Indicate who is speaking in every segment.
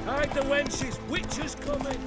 Speaker 1: Hide the wenches! Witcher's coming!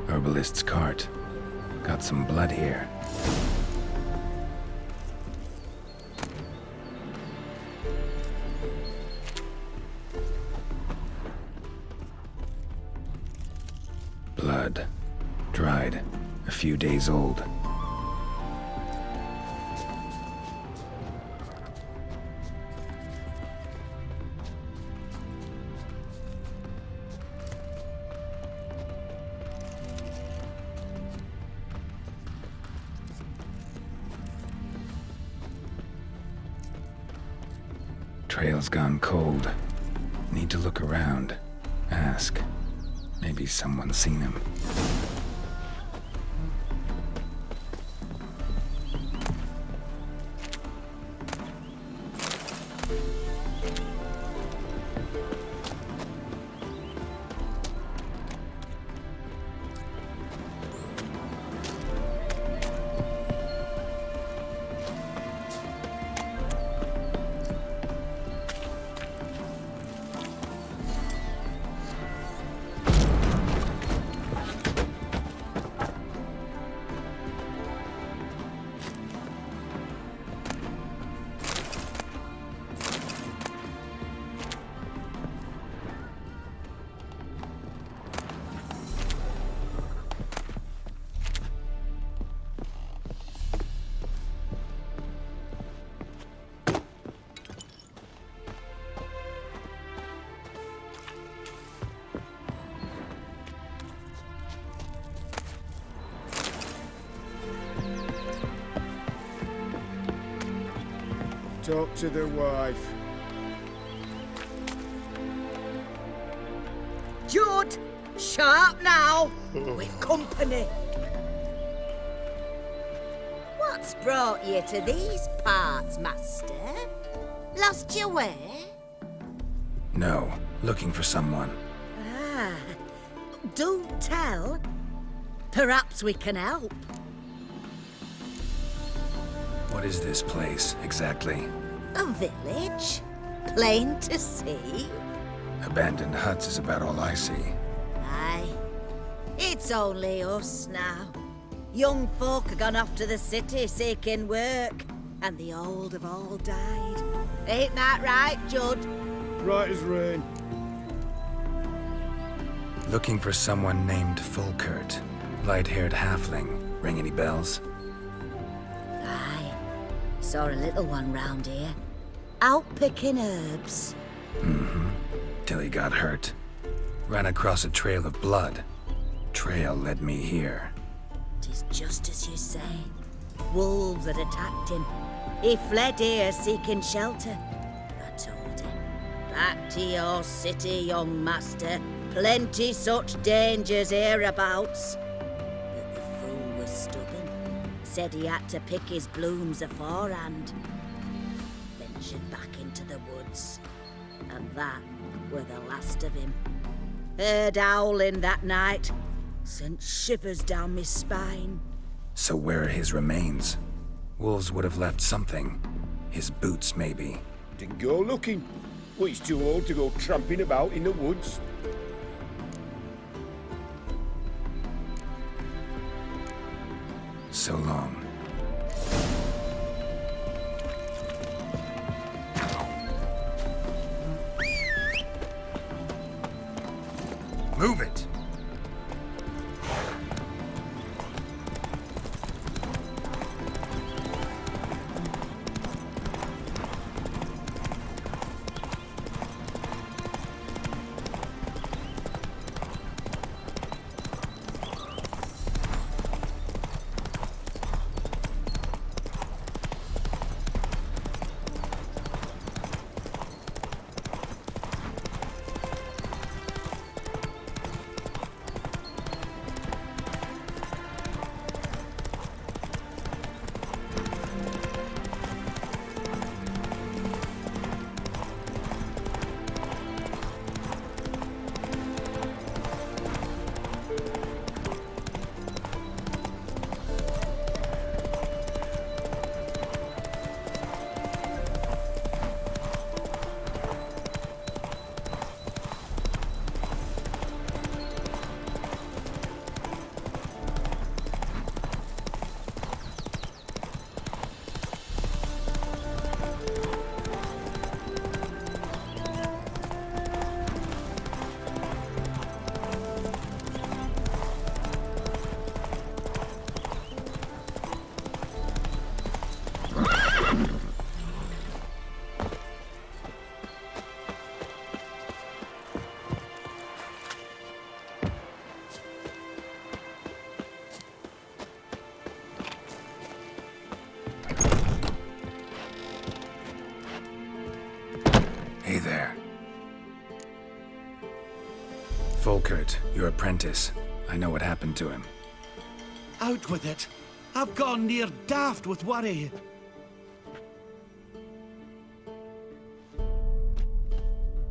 Speaker 2: Herbalist's cart. Got some blood here. Blood. Dried. A few days old. Trail's gone cold. Need to look around. Ask. Maybe someone's seen him.
Speaker 3: Talk to the wife.
Speaker 4: Jude! Sharp now! We've company. What's brought you to these parts, master? Lost your way?
Speaker 2: No. Looking for someone.
Speaker 4: Ah, do tell. Perhaps we can help.
Speaker 2: What is this place, exactly?
Speaker 4: A village? Plain to see?
Speaker 2: Abandoned huts is about all I see.
Speaker 4: Aye. It's only us now. Young folk have gone off to the city seeking work, and the old have all died. Ain't that right, Judd?
Speaker 3: Right as rain.
Speaker 2: Looking for someone named Fulkert. Light-haired halfling. Ring any bells?
Speaker 4: Aye. Saw a little one round here. Out picking herbs.
Speaker 2: Mm-hmm. Till he got hurt. Ran across a trail of blood. Trail led me here.
Speaker 4: 'Tis just as you say. Wolves had attacked him. He fled here seeking shelter. I told him, back to your city, young master. Plenty such dangers hereabouts. But the fool was stubborn. Said he had to pick his blooms aforehand. Ventured back into the woods. And that were the last of him. Heard howling that night. Sent shivers down my spine.
Speaker 2: So where are his remains? Wolves would have left something. His boots, maybe.
Speaker 3: Didn't go looking. Well, he's too old to go tramping about in the woods.
Speaker 2: So long. Move it! Volkert, your apprentice. I know what happened to him.
Speaker 5: Out with it. I've gone near daft with worry.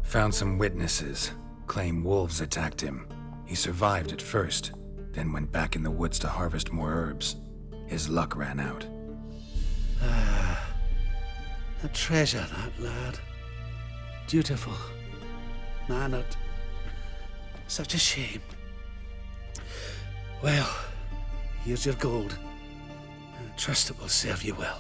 Speaker 2: Found some witnesses. Claim wolves attacked him. He survived at first, then went back in the woods to harvest more herbs. His luck ran out.
Speaker 5: A treasure, that lad. Dutiful. Mannered. Such a shame. Well, here's your gold. I trust it will serve you well.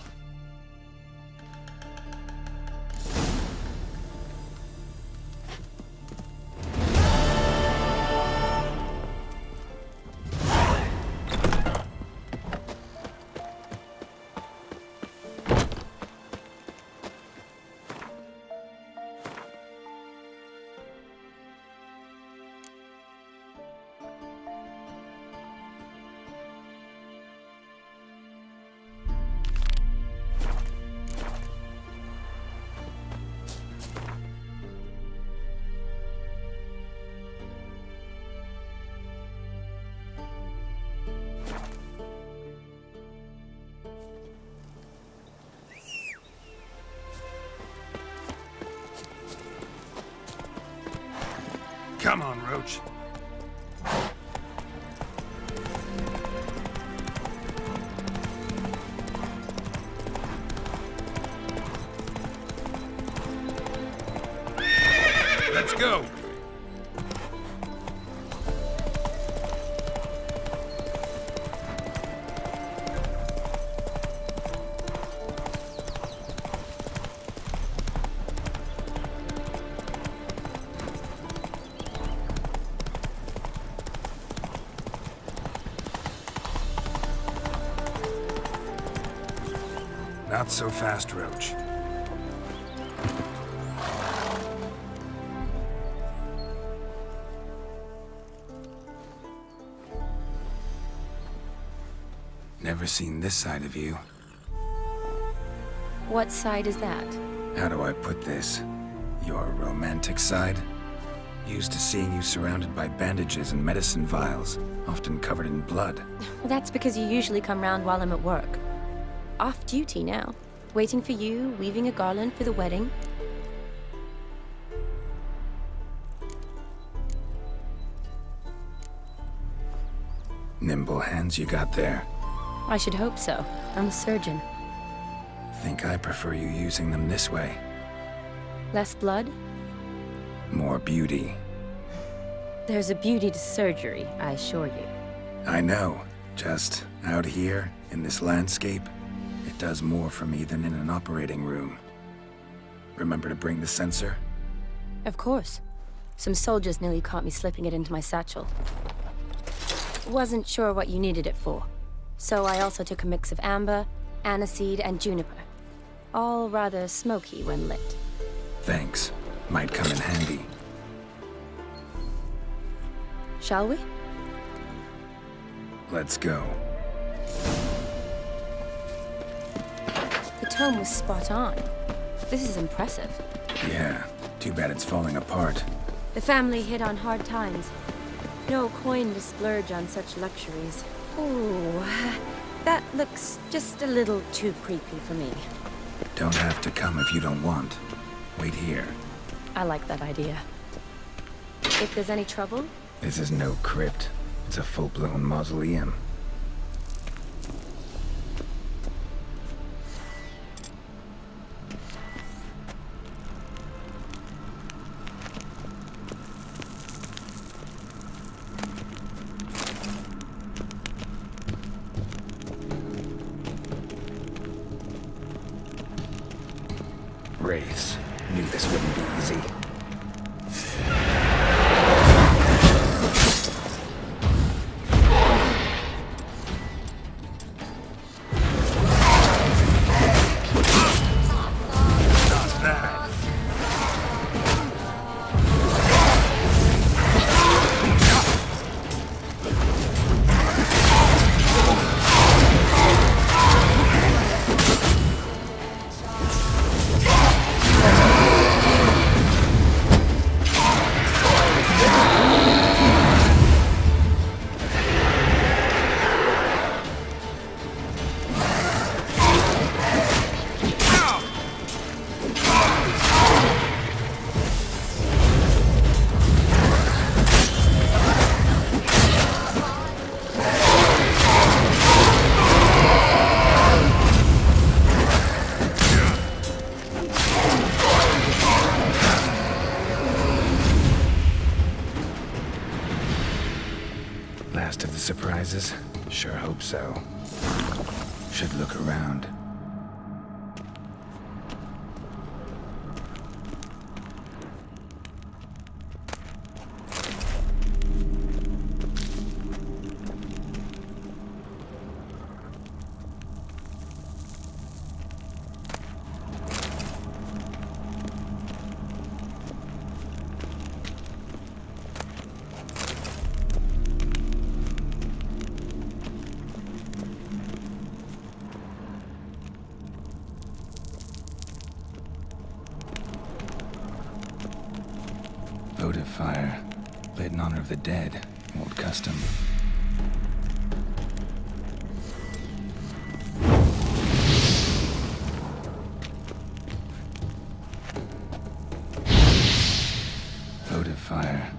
Speaker 2: Come on, Roach. Let's go. Not so fast, Roach. Never seen this side of you.
Speaker 6: What side is that?
Speaker 2: How do I put this? Your romantic side? Used to seeing you surrounded by bandages and medicine vials, often covered in blood.
Speaker 6: Well, that's because you usually come round while I'm at work. Off duty now. Waiting for you, weaving a garland for the wedding.
Speaker 2: Nimble hands you got there.
Speaker 6: I should hope so. I'm a surgeon.
Speaker 2: Think I prefer you using them this way.
Speaker 6: Less blood?
Speaker 2: More beauty.
Speaker 6: There's a beauty to surgery, I assure you.
Speaker 2: I know. Just out here, in this landscape, it does more for me than in an operating room. Remember to bring the sensor?
Speaker 6: Of course. Some soldiers nearly caught me slipping it into my satchel. Wasn't sure what you needed it for. So I also took a mix of amber, aniseed, and juniper. All rather smoky when lit.
Speaker 2: Thanks. Might come in handy.
Speaker 6: Shall we?
Speaker 2: Let's go.
Speaker 6: The tome was spot on. This is impressive.
Speaker 2: Yeah, too bad it's falling apart.
Speaker 6: The family hit on hard times. No coin to splurge on such luxuries. Ooh, that looks just a little too creepy for me.
Speaker 2: Don't have to come if you don't want. Wait here.
Speaker 6: I like that idea. If there's any trouble,
Speaker 2: This is no crypt. It's a full-blown mausoleum. Wraiths. Knew this wouldn't be easy. Not bad. surprises? Sure hope so. Should look around. Votive fire, lit in honor of the dead. Old custom. Votive fire,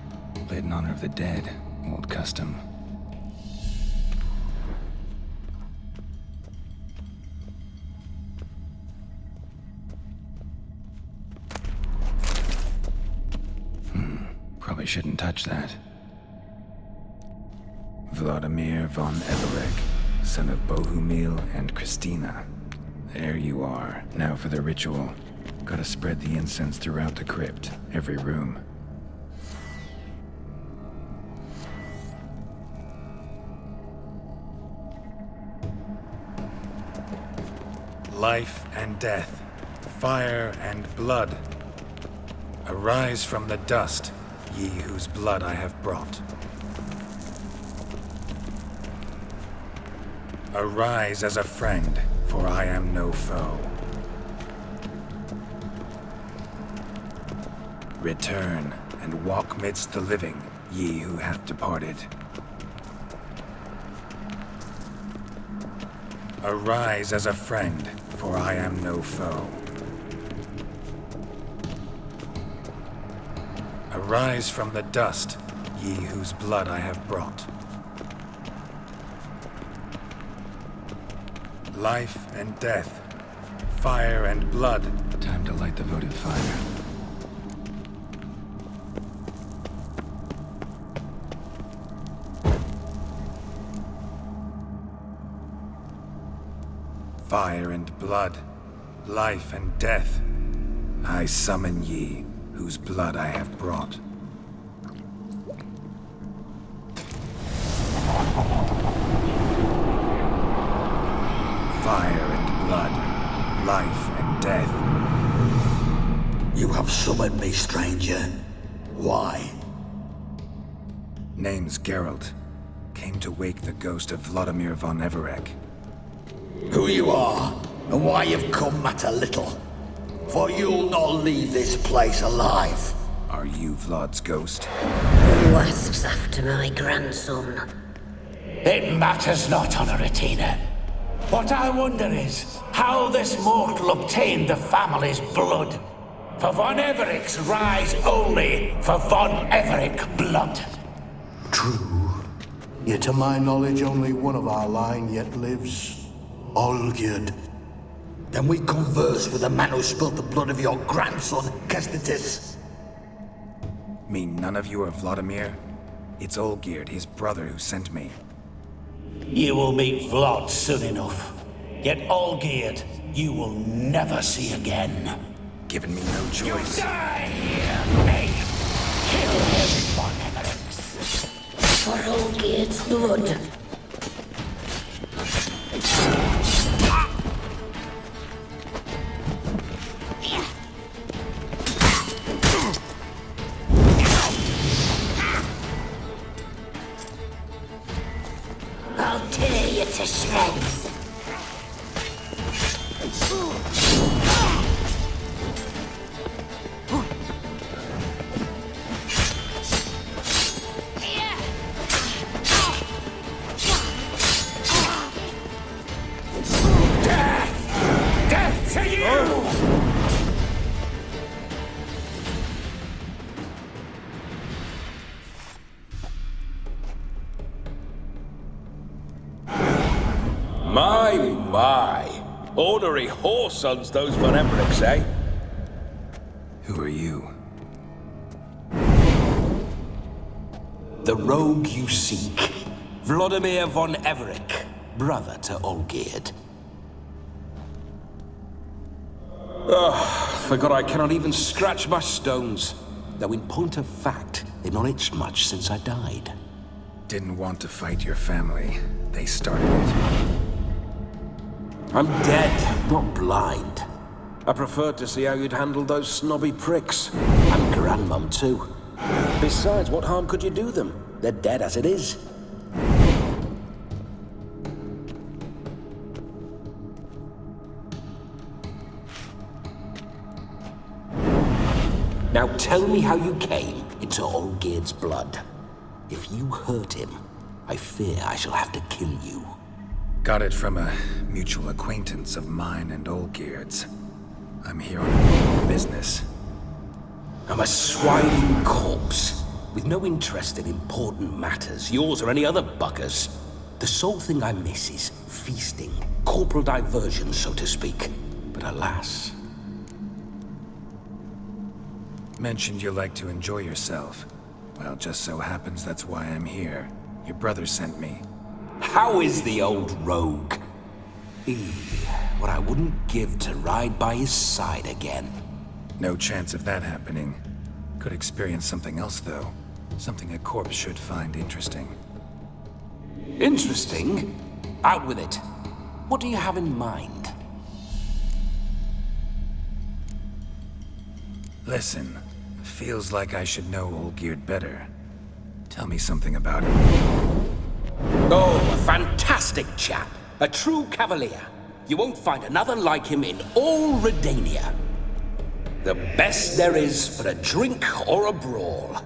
Speaker 2: lit in honor of the dead. Old custom. Probably shouldn't touch that. Vladimir von Everec, son of Bohumil and Christina. There you are. Now for the ritual. Gotta spread the incense throughout the crypt, every room. Life and death, fire and blood. Arise from the dust, ye whose blood I have brought. Arise as a friend, for I am no foe. Return and walk midst the living, ye who hath departed. Arise as a friend, for I am no foe. Arise from the dust, ye whose blood I have brought. Life and death, fire and blood. Time to light the votive fire. Fire and blood, life and death. I summon ye, whose blood I have brought. Fire and blood, life and death.
Speaker 7: You have summoned me, stranger. Why?
Speaker 2: Name's Geralt. Came to wake the ghost of Vladimir von Everec.
Speaker 7: Who you are, and why you've come matter little. For you'll not leave this place alive.
Speaker 2: Are you Vlad's ghost?
Speaker 4: Who asks after my grandson?
Speaker 7: It matters not, Honoratina. What I wonder is how this mortal obtained the family's blood. For von Everec's rise only for von Everec blood.
Speaker 5: True. Yet to my knowledge, only one of our line yet lives. Olgierd.
Speaker 7: Then we converse with the man who spilled the blood of your grandson, Kestitis.
Speaker 2: Mean none of you are Vladimir? It's Olgierd, his brother, who sent me.
Speaker 7: You will meet Vlad soon enough. Yet Olgierd, you will never see again.
Speaker 2: Given me no choice.
Speaker 7: Die here, mate! Kill him, von Everec.
Speaker 4: For Olgierd's blood. I'll tear you to shreds.
Speaker 7: Death to you!
Speaker 1: My. Ornery whoresons those von Everecs, eh?
Speaker 2: Who are you?
Speaker 7: The rogue you seek. Vladimir von Everick, brother to Olgierd. Forgot I cannot even scratch my stones. Though in point of fact, they've not itched much since I died.
Speaker 2: Didn't want to fight your family. They started it.
Speaker 7: I'm dead, not blind. I preferred to see how you'd handle those snobby pricks. And Grandmum, too. Besides, what harm could you do them? They're dead as it is. Now tell me how you came into Olgierd's blood. If you hurt him, I fear I shall have to kill you.
Speaker 2: Got it from a mutual acquaintance of mine and Olgierd's. I'm here on business.
Speaker 7: I'm a swine corpse, with no interest in important matters, yours or any other buggers. The sole thing I miss is feasting, corporal diversion, so to speak. But alas...
Speaker 2: Mentioned you like to enjoy yourself. Well, just so happens that's why I'm here. Your brother sent me.
Speaker 7: How is the old rogue? What I wouldn't give to ride by his side again.
Speaker 2: No chance of that happening. Could experience something else, though. Something a corpse should find interesting.
Speaker 7: Interesting? Out with it. What do you have in mind?
Speaker 2: Listen, feels like I should know Olgierd better. Tell me something about him.
Speaker 7: Oh, a fantastic chap. A true cavalier. You won't find another like him in all Redania. The best there is for a drink or a brawl.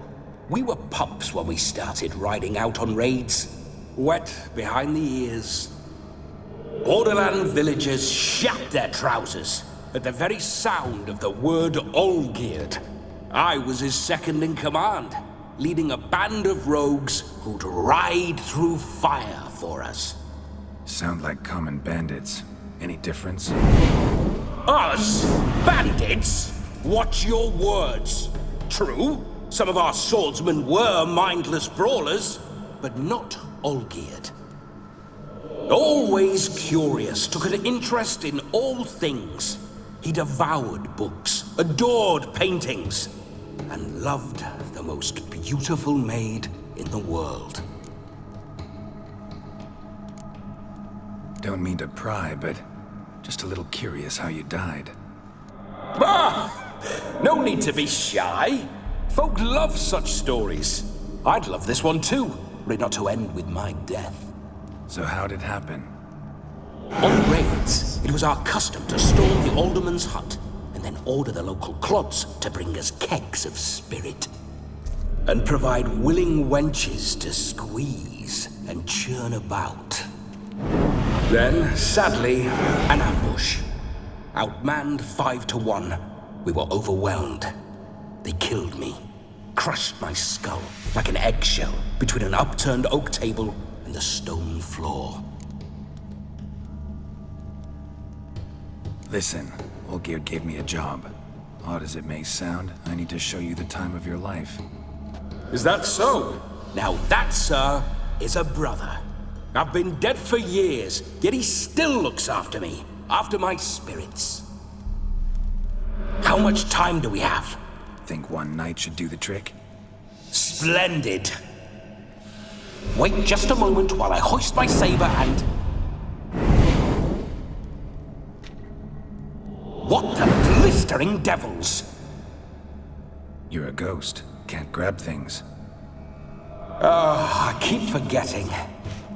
Speaker 7: We were pups when we started riding out on raids. Wet behind the ears. Borderland villagers shat their trousers at the very sound of the word Olgierd. I was his second in command, leading a band of rogues who'd ride through fire for us.
Speaker 2: Sound like common bandits. Any difference?
Speaker 7: Us? Bandits? Watch your words. True, some of our swordsmen were mindless brawlers, but not Olgierd. Always curious, took an interest in all things. He devoured books, adored paintings, and loved the most beautiful maid in the world.
Speaker 2: Don't mean to pry, but just a little curious how you died.
Speaker 7: No need to be shy. Folk love such stories. I'd love this one too, were it not to end with my death.
Speaker 2: So how'd it happen?
Speaker 7: On raids, it was our custom to storm the alderman's hut and then order the local clods to bring us kegs of spirit. And provide willing wenches to squeeze and churn about. Then, sadly, an ambush. Outmanned 5 to 1, we were overwhelmed. They killed me, crushed my skull like an eggshell between an upturned oak table and the stone floor.
Speaker 2: Listen, Olgierd gave me a job. Odd as it may sound, I need to show you the time of your life.
Speaker 7: Is that so? Now that, sir, is a brother. I've been dead for years, yet he still looks after me, after my spirits. How much time do we have?
Speaker 2: Think one night should do the trick?
Speaker 7: Splendid. Wait just a moment while I hoist my saber and... What the blistering devils?
Speaker 2: You're a ghost. Can't grab things.
Speaker 7: I keep forgetting.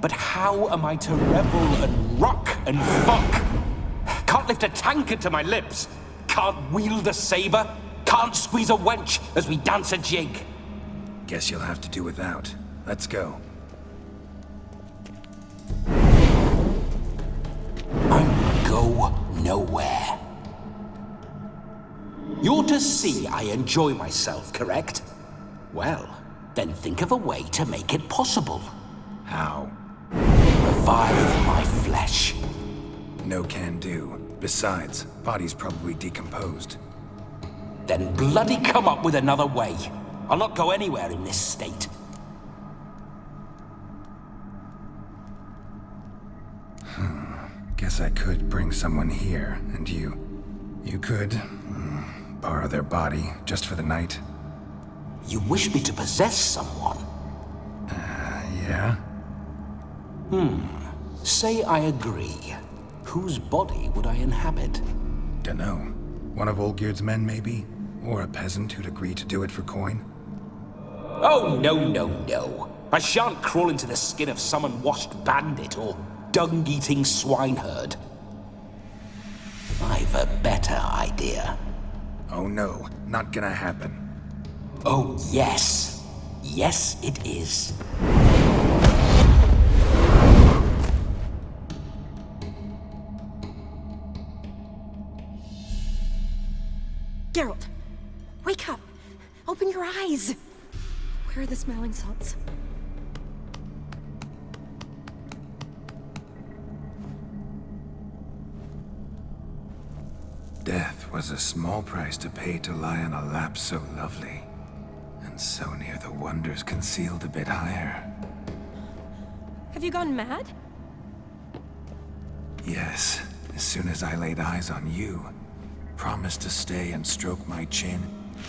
Speaker 7: But how am I to revel and rock and fuck? Can't lift a tankard to my lips. Can't wield a saber. Can't squeeze a wench as we dance a jig.
Speaker 2: Guess you'll have to do without. Let's go.
Speaker 7: I go nowhere. You're to see I enjoy myself, correct? Well, then think of a way to make it possible.
Speaker 2: How?
Speaker 7: Revive my flesh.
Speaker 2: No can do. Besides, body's probably decomposed.
Speaker 7: Then bloody come up with another way. I'll not go anywhere in this state.
Speaker 2: guess I could bring someone here, and you could borrow their body just for the night.
Speaker 7: You wish me to possess someone?
Speaker 2: Yeah?
Speaker 7: Say I agree. Whose body would I inhabit?
Speaker 2: Dunno. One of Olgierd's men, maybe? Or a peasant who'd agree to do it for coin?
Speaker 7: Oh, no. I shan't crawl into the skin of some unwashed bandit or dung-eating swineherd. I've a better idea.
Speaker 2: Oh no, not gonna happen.
Speaker 7: Oh, yes. Yes, it is.
Speaker 6: Geralt, wake up! Open your eyes! Where are the smelling salts?
Speaker 2: Death was a small price to pay to lie on a lap so lovely, and so near the wonders concealed a bit higher.
Speaker 6: Have you gone mad?
Speaker 2: Yes, as soon as I laid eyes on you, promised to stay and stroke my chin,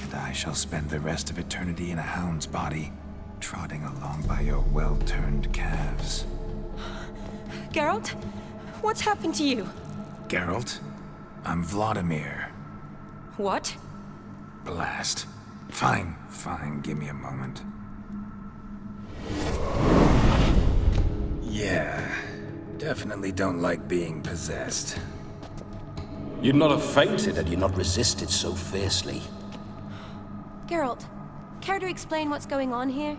Speaker 2: and I shall spend the rest of eternity in a hound's body, trotting along by your well-turned calves.
Speaker 6: Geralt? What's happened to you?
Speaker 2: Geralt, I'm Vladimir.
Speaker 6: What?
Speaker 2: Blast. Fine, give me a moment. Yeah, definitely don't like being possessed.
Speaker 7: You'd not have fainted had you not resisted so fiercely.
Speaker 6: Geralt, care to explain what's going on here?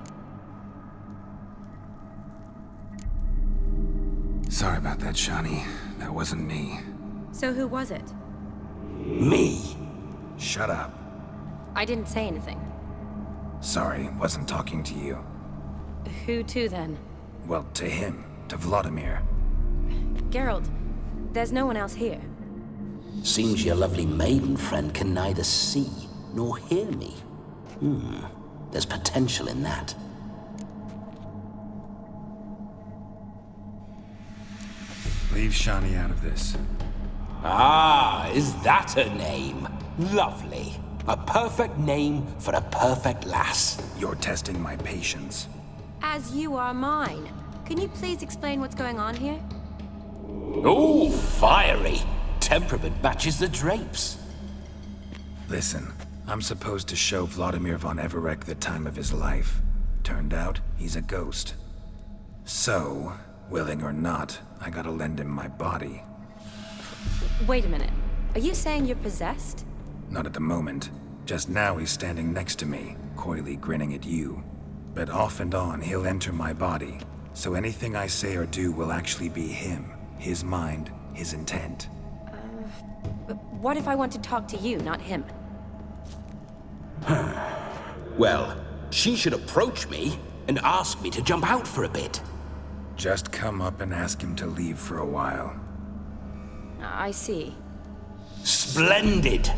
Speaker 2: Sorry about that, Shani. That wasn't me.
Speaker 6: So who was it?
Speaker 7: Me?
Speaker 2: Shut up.
Speaker 6: I didn't say anything.
Speaker 2: Sorry, wasn't talking to you.
Speaker 6: Who to then?
Speaker 2: Well, to him. To Vladimir.
Speaker 6: Geralt, there's no one else here.
Speaker 7: Seems your lovely maiden friend can neither see nor hear me. There's potential in that.
Speaker 2: Leave Shani out of this.
Speaker 7: Ah, is that her name? Lovely. A perfect name for a perfect lass.
Speaker 2: You're testing my patience.
Speaker 6: As you are mine. Can you please explain what's going on here?
Speaker 7: Oh, fiery. Temperament matches the drapes.
Speaker 2: Listen, I'm supposed to show Vladimir von Everec the time of his life. Turned out, he's a ghost. So, willing or not, I gotta lend him my body.
Speaker 6: Wait a minute. Are you saying you're possessed?
Speaker 2: Not at the moment. Just now he's standing next to me, coyly grinning at you. But off and on, he'll enter my body. So anything I say or do will actually be him. His mind, his intent.
Speaker 6: What if I want to talk to you, not him?
Speaker 7: Well, she should approach me and ask me to jump out for a bit.
Speaker 2: Just come up and ask him to leave for a while.
Speaker 6: I see.
Speaker 7: Splendid!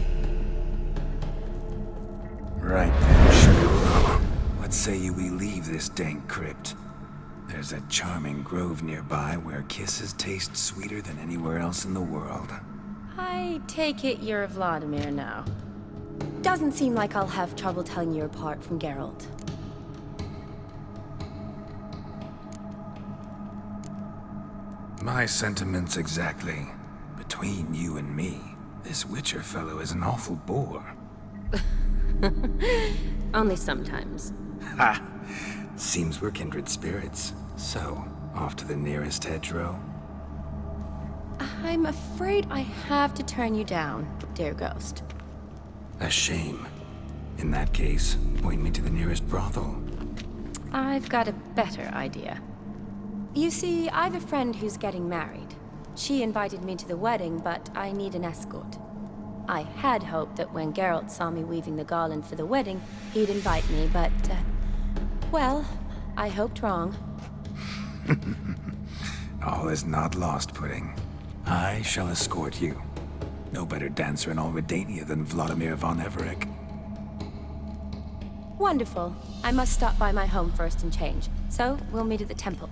Speaker 2: Right then, Sugar Plum. What say you we leave this dank crypt? There's a charming grove nearby where kisses taste sweeter than anywhere else in the world.
Speaker 6: I take it you're Vladimir now. Doesn't seem like I'll have trouble telling you apart from Geralt.
Speaker 2: My sentiments exactly. Between you and me, this Witcher fellow is an awful bore.
Speaker 6: Only sometimes.
Speaker 2: Ha! Seems we're kindred spirits. So, off to the nearest hedgerow?
Speaker 6: I'm afraid I have to turn you down, dear ghost.
Speaker 2: A shame. In that case, point me to the nearest brothel.
Speaker 6: I've got a better idea. You see, I've a friend who's getting married. She invited me to the wedding, but I need an escort. I had hoped that when Geralt saw me weaving the garland for the wedding, he'd invite me, but, well, I hoped wrong.
Speaker 2: All is not lost, Pudding. I shall escort you. No better dancer in all Redania than Vladimir von Everec.
Speaker 6: Wonderful. I must stop by my home first and change, so we'll meet at the temple.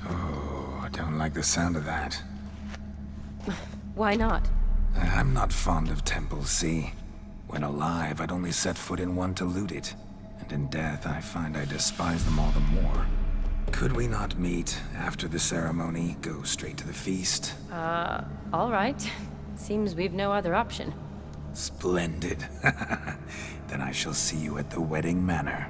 Speaker 2: Oh, I don't like the sound of that.
Speaker 6: Why not?
Speaker 2: I'm not fond of temples, see? When alive, I'd only set foot in one to loot it. And in death, I find I despise them all the more. Could we not meet after the ceremony, go straight to the feast?
Speaker 6: All right. Seems we've no other option.
Speaker 2: Splendid. Then I shall see you at the wedding manor.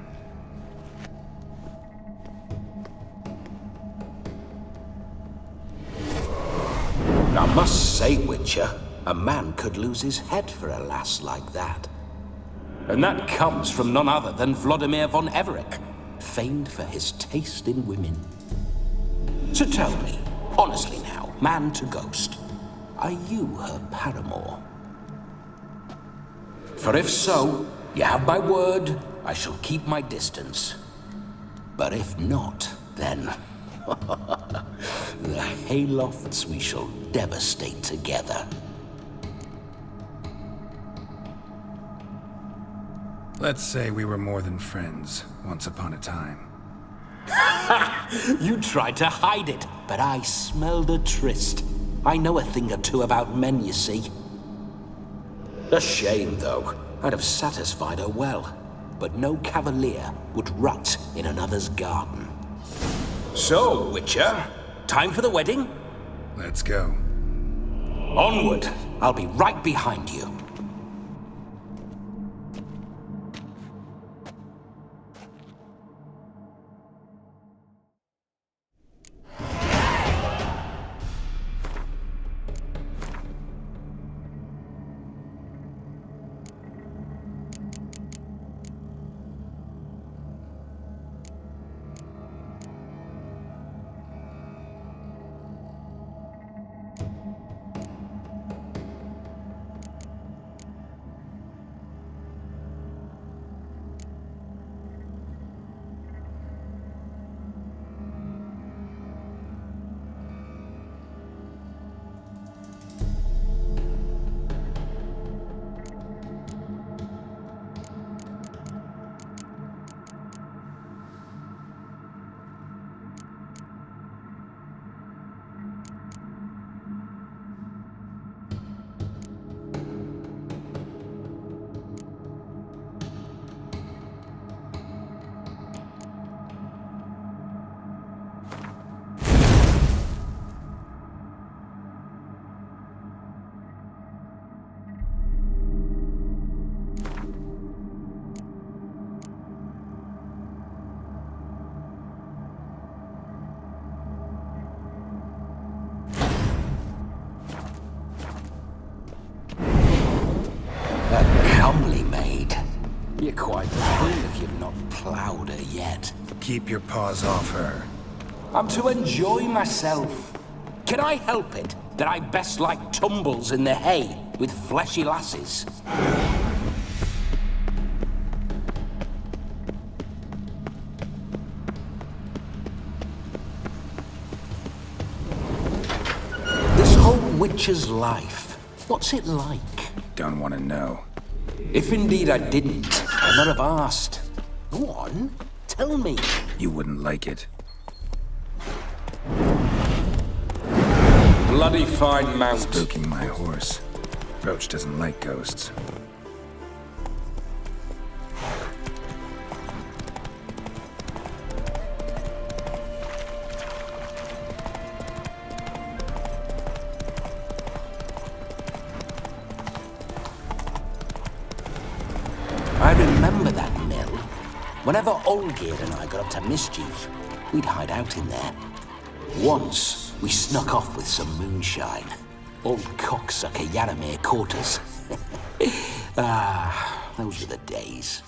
Speaker 8: I must say, Witcher, a man could lose his head for a lass like that. And that comes from none other than Vladimir von Everec, famed for his taste in women. So tell me, honestly now, man to ghost, are you her paramour? For if so, you have my word, I shall keep my distance. But if not, then... the Haylofts we shall devastate together.
Speaker 2: Let's say we were more than friends, once upon a time.
Speaker 8: You tried to hide it, but I smelled a tryst. I know a thing or two about men, you see. A shame, though. I'd have satisfied her well, but no cavalier would rut in another's garden. So, Witcher, time for the wedding?
Speaker 2: Let's go.
Speaker 8: Onward! I'll be right behind you. You're quite the fool if you've not plowed her yet.
Speaker 2: Keep your paws off her.
Speaker 8: I'm to enjoy myself. Can I help it that I best like tumbles in the hay with fleshy lasses? This whole witcher's life, what's it like?
Speaker 2: Don't want to know.
Speaker 8: If indeed I didn't, I'd not have asked. Go on, tell me.
Speaker 2: You wouldn't like it.
Speaker 1: Bloody fine mount.
Speaker 2: Spooking my horse. Roach doesn't like ghosts.
Speaker 8: I remember that mill. Whenever Olgerd and I got up to mischief, we'd hide out in there. Once, we snuck off with some moonshine. Old cocksucker Yaramir caught us. Those were the days.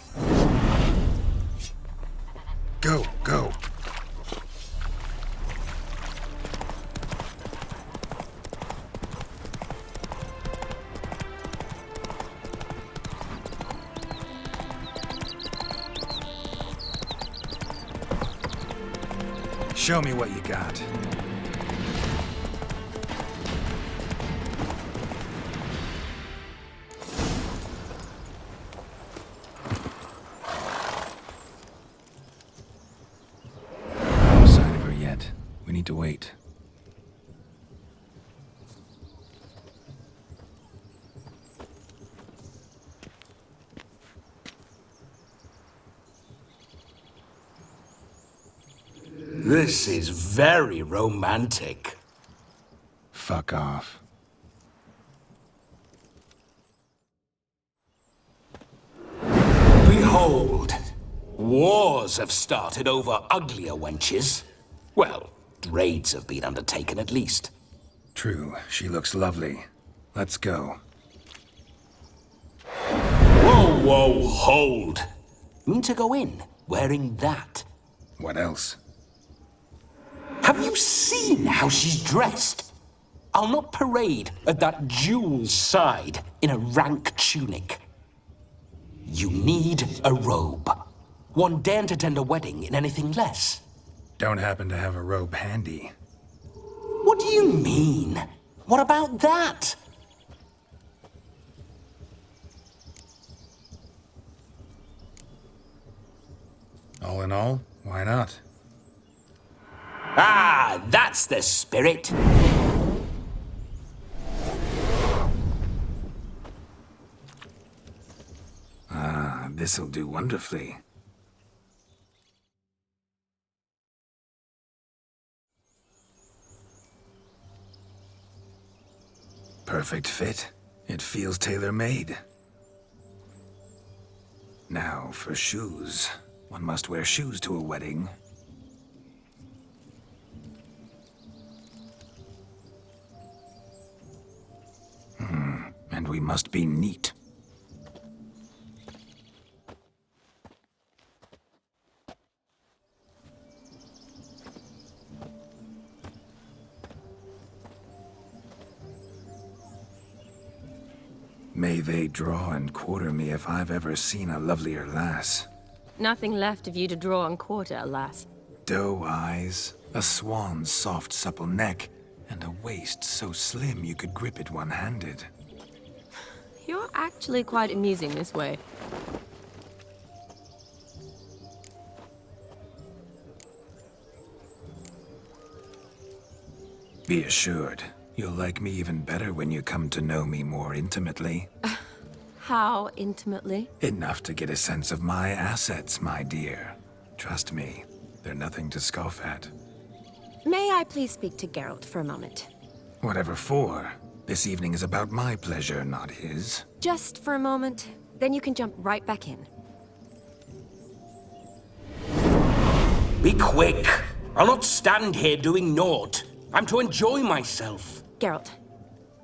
Speaker 2: Go, go. Show me what you got. No sign of her yet. We need to wait.
Speaker 8: This is very romantic.
Speaker 2: Fuck off.
Speaker 8: Behold, wars have started over uglier wenches. Well, raids have been undertaken at least.
Speaker 2: True, she looks lovely. Let's go.
Speaker 8: Whoa, whoa, hold! Mean to go in, wearing that?
Speaker 2: What else?
Speaker 8: Have you seen how she's dressed? I'll not parade at that jewel's side in a rank tunic. You need a robe. One daren't attend a wedding in anything less.
Speaker 2: Don't happen to have a robe handy.
Speaker 8: What do you mean? What about that?
Speaker 2: All in all, why not?
Speaker 8: Ah, that's the spirit.
Speaker 2: Ah, this'll do wonderfully. Perfect fit. It feels tailor-made. Now for shoes. One must wear shoes to a wedding. And we must be neat. May they draw and quarter me if I've ever seen a lovelier lass.
Speaker 6: Nothing left of you to draw and quarter, alas.
Speaker 2: Doe eyes, a swan's soft supple neck, and a waist so slim you could grip it one-handed.
Speaker 6: You're actually quite amusing this way.
Speaker 2: Be assured, you'll like me even better when you come to know me more intimately.
Speaker 6: How intimately?
Speaker 2: Enough to get a sense of my assets, my dear. Trust me, they're nothing to scoff at.
Speaker 6: May I please speak to Geralt for a moment?
Speaker 2: Whatever for. This evening is about my pleasure, not his.
Speaker 6: Just for a moment, then you can jump right back in.
Speaker 8: Be quick. I'll not stand here doing naught. I'm to enjoy myself.
Speaker 6: Geralt,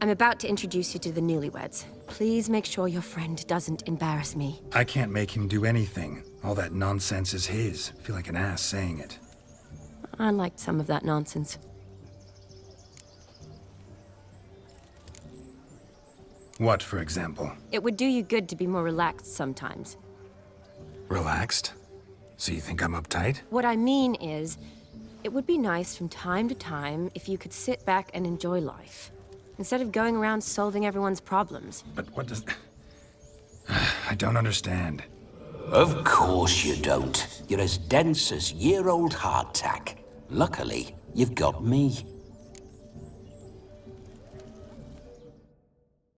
Speaker 6: I'm about to introduce you to the newlyweds. Please make sure your friend doesn't embarrass me.
Speaker 2: I can't make him do anything. All that nonsense is his. I feel like an ass saying it.
Speaker 6: I liked some of that nonsense.
Speaker 2: What, for example?
Speaker 6: It would do you good to be more relaxed sometimes.
Speaker 2: Relaxed? So you think I'm uptight?
Speaker 6: What I mean is, it would be nice from time to time if you could sit back and enjoy life, instead of going around solving everyone's problems.
Speaker 2: But what does... I don't understand.
Speaker 8: Of course you don't. You're as dense as year-old hardtack. Luckily, you've got me.